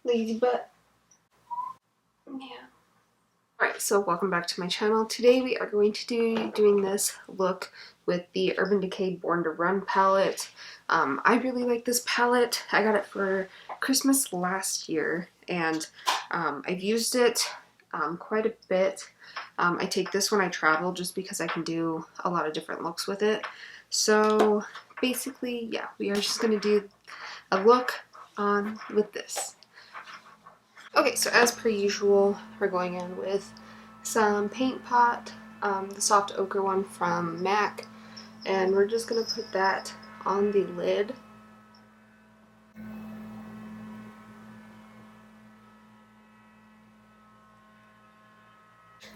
lazy butt. Yeah. Alright, so welcome back to my channel. Today we are going to be doing this look with the Urban Decay Born to Run palette. I really like this palette. I got it for Christmas last year, and I've used it quite a bit. I take this when I travel just because I can do a lot of different looks with it. So basically, yeah, we are just going to do a look on with this. Okay, so as per usual, we're going in with some paint pot, the soft ochre one from MAC, and we're just going to put that on the lid.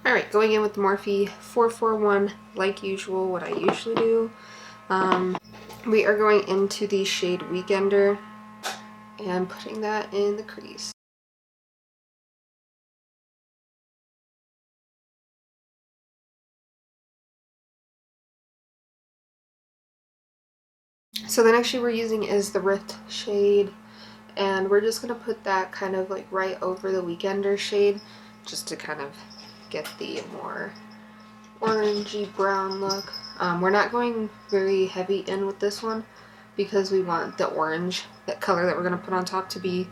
Alright, going in with the Morphe 441, like usual, what I usually do. We are going into the shade Weekender and putting that in the crease. So the next shade we're using is the Rift shade, and we're just going to put that kind of like right over the Weekender shade just to kind of get the more orangey brown look. We're not going very heavy in with this one because we want the orange, that color that we're going to put on top, to be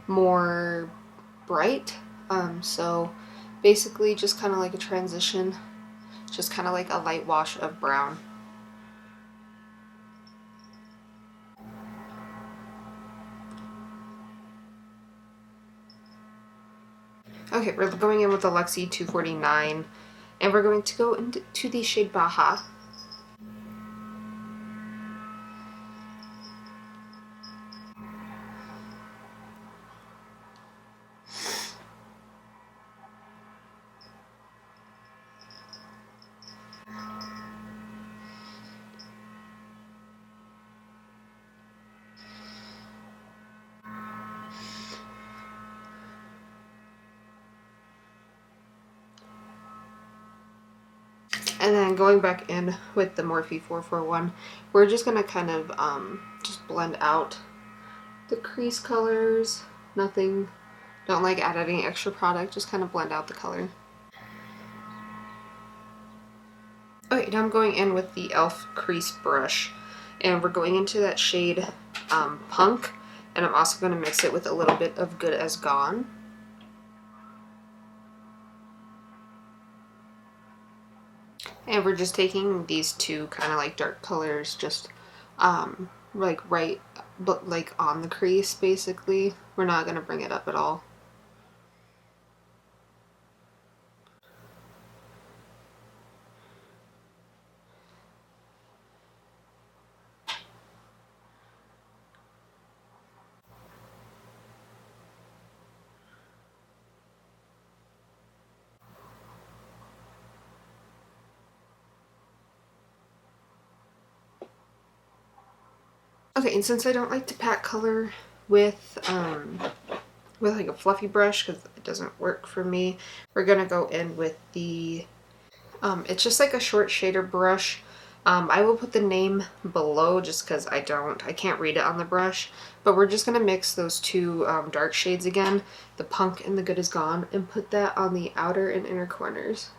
more bright. So basically just kind of like a transition, just kind of like a light wash of brown. Okay, we're going in with the Lexi 249, and we're going to go into the shade Baja. And then going back in with the Morphe 441, we're just going to kind of just blend out the crease colors. Nothing, don't like add any extra product, just kind of blend out the color. Okay, now I'm going in with the e.l.f. crease brush, and we're going into that shade Punk, and I'm also going to mix it with a little bit of Good as Gone. And we're just taking these two kind of like dark colors, just like right, but like on the crease basically. We're not going to bring it up at all. Okay, and since I don't like to pack color with like a fluffy brush because it doesn't work for me, we're gonna go in with the it's just like a short shader brush. I will put the name below just because I can't read it on the brush, but we're just gonna mix those two dark shades again, the Punk and the Good as Gone, and put that on the outer and inner corners.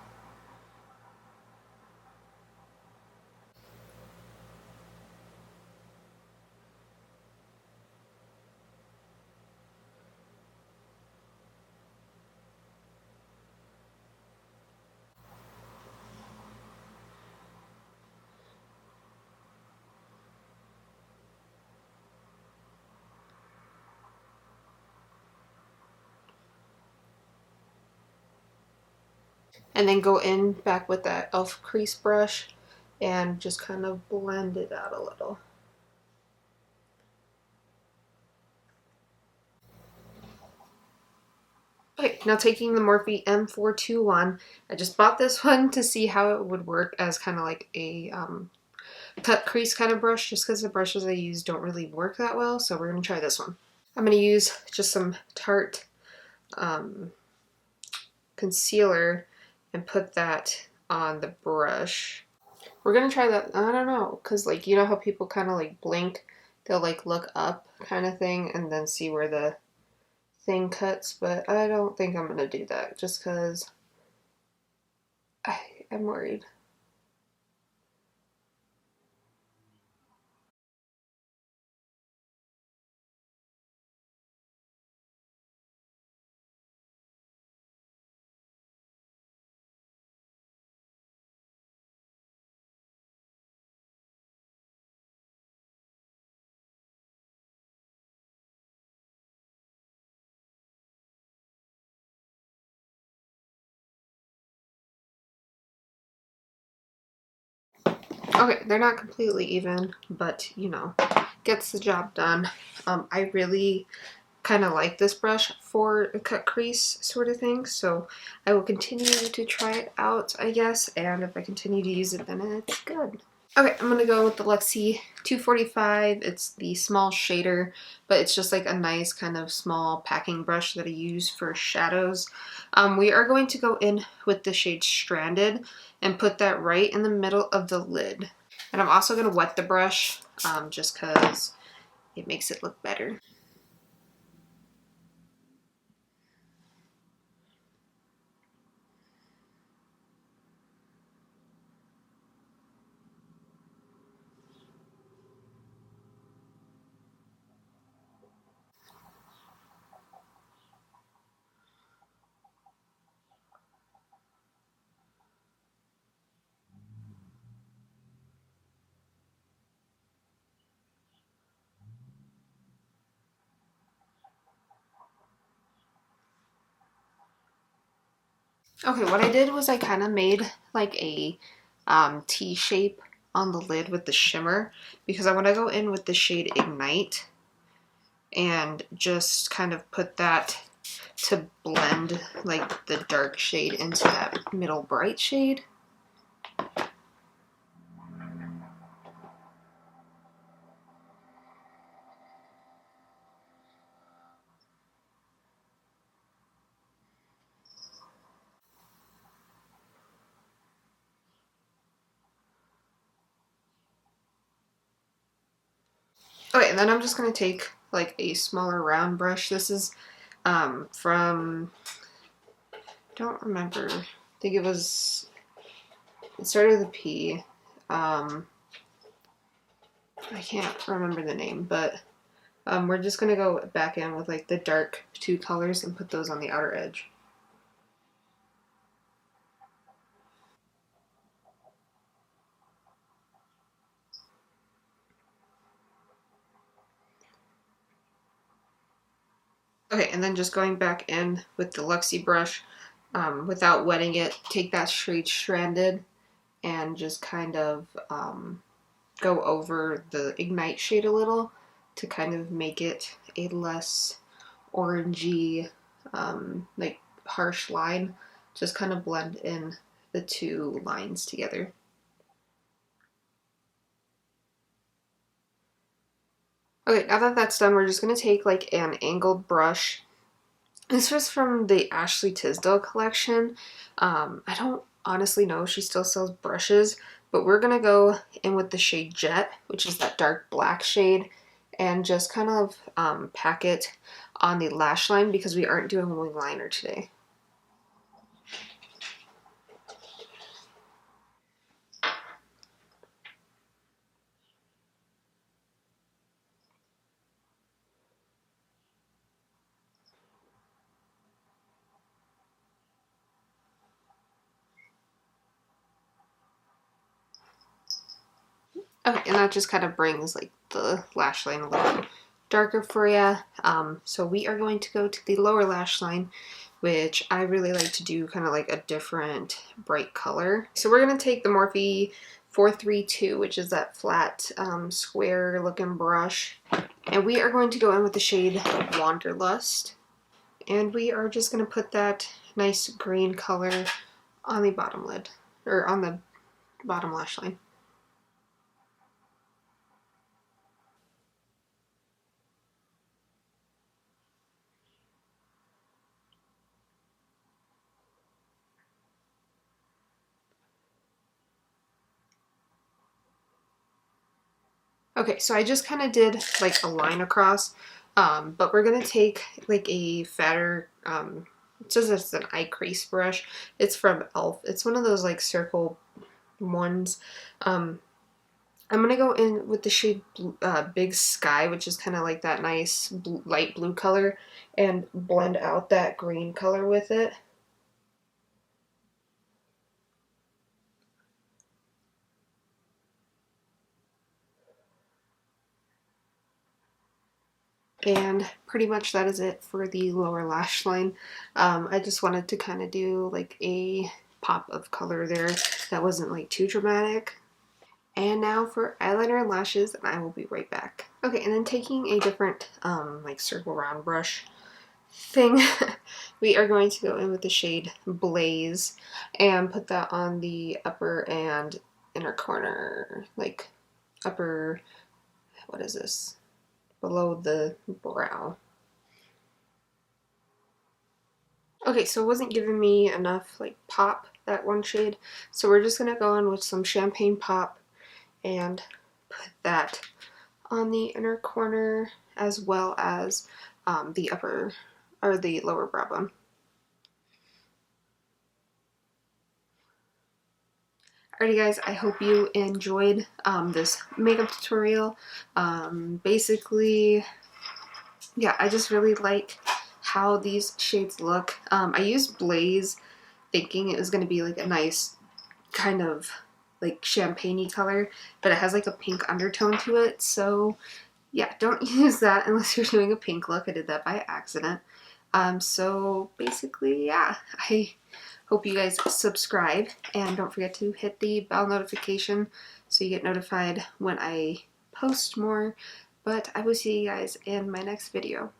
And then go in back with that e.l.f. crease brush and just kind of blend it out a little. Okay, now taking the Morphe M421, I just bought this one to see how it would work as kind of like a cut crease kind of brush, just because the brushes I use don't really work that well, so we're going to try this one. I'm going to use just some Tarte concealer and put that on the brush. We're going to try that, I don't know, because like, you know how people kind of like blink, they'll like look up kind of thing and then see where the thing cuts, but I don't think I'm gonna do that just because I'm worried. Okay, they're not completely even, but you know, gets the job done. I really kind of like this brush for a cut crease sort of thing, so I will continue to try it out, I guess, and if I continue to use it, then it's good. Okay, I'm gonna go with the Luxie 245. It's the small shader, but it's just like a nice kind of small packing brush that I use for shadows. We are going to go in with the shade Stranded and put that right in the middle of the lid. And I'm also gonna wet the brush just because it makes it look better. Okay, what I did was I kind of made like a T shape on the lid with the shimmer because I want to go in with the shade Ignite and just kind of put that to blend like the dark shade into that middle bright shade. Okay, and then I'm just going to take like a smaller round brush. This is from, I don't remember, I think it started with a P. I can't remember the name, but we're just going to go back in with like the dark two colors and put those on the outer edge. Okay, and then just going back in with the Luxie brush without wetting it, take that shade Stranded and just kind of go over the Ignite shade a little to kind of make it a less orangey, like harsh line. Just kind of blend in the two lines together. Okay, now that that's done, we're just going to take like an angled brush. This was from the Ashley Tisdale collection. I don't honestly know if she still sells brushes, but we're going to go in with the shade Jet, which is that dark black shade, and just kind of pack it on the lash line because we aren't doing a wing liner today. Okay, and that just kind of brings like the lash line a little darker for you. So we are going to go to the lower lash line, which I really like to do kind of like a different bright color. So we're going to take the Morphe 432, which is that flat square looking brush. And we are going to go in with the shade Wanderlust. And we are just going to put that nice green color on the bottom lid, or on the bottom lash line. Okay, so I just kind of did like a line across. But we're gonna take like a fatter, it says it's an eye crease brush. It's from e.l.f. It's one of those like circle ones. I'm gonna go in with the shade Big Sky, which is kind of like that nice light blue color, and blend out that green color with it. And pretty much that is it for the lower lash line. I just wanted to kind of do like a pop of color there that wasn't like too dramatic. And now for eyeliner and lashes, and I will be right back. Okay, and then taking a different like circle round brush thing, we are going to go in with the shade Blaze and put that on the upper and inner corner, like upper, what is this? Below the brow. Okay, so it wasn't giving me enough like pop, that one shade, so we're just gonna go in with some Champagne Pop and put that on the inner corner as well as the upper or the lower brow bone. Alrighty guys, I hope you enjoyed this makeup tutorial. Basically, yeah, I just really like how these shades look. I used Blaze thinking it was going to be like a nice kind of like champagne-y color, but it has like a pink undertone to it, so yeah, don't use that unless you're doing a pink look. I did that by accident. So basically, yeah, I hope you guys subscribe and don't forget to hit the bell notification so you get notified when I post more. But I will see you guys in my next video.